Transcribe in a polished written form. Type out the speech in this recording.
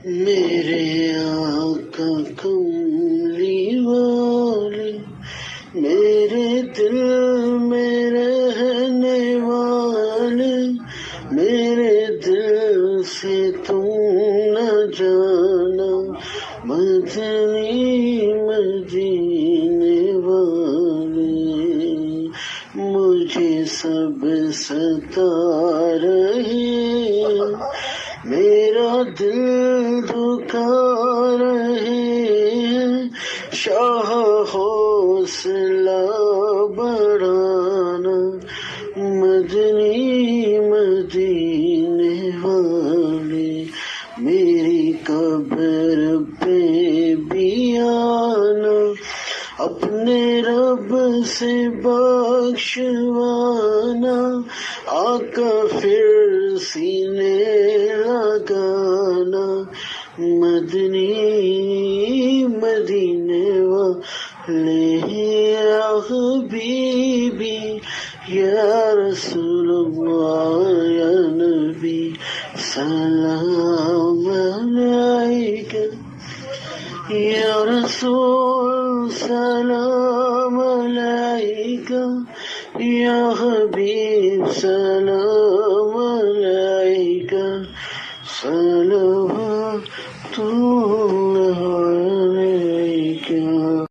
میرے آقا کملی والے، میرے دل میں رہنے والے، میرے دل سے تم نہ جانا، مدنی مدینے والے، مجھے سب ستا رہے، میرا دل دکھا رہے، شاہ حوصلہ بڑھانا، مدنی مدینے والے، میری قبر پہ بھی آنا، اپنے رب سے بخشوانا، آقا پھر سینے لگانا، مدنی مدینے والے، یا حبیبی یا رسول اللہ یا نبی سلام علیکہ، یا رسول سلام علیکہ، یا حبیب سلام علیکہ،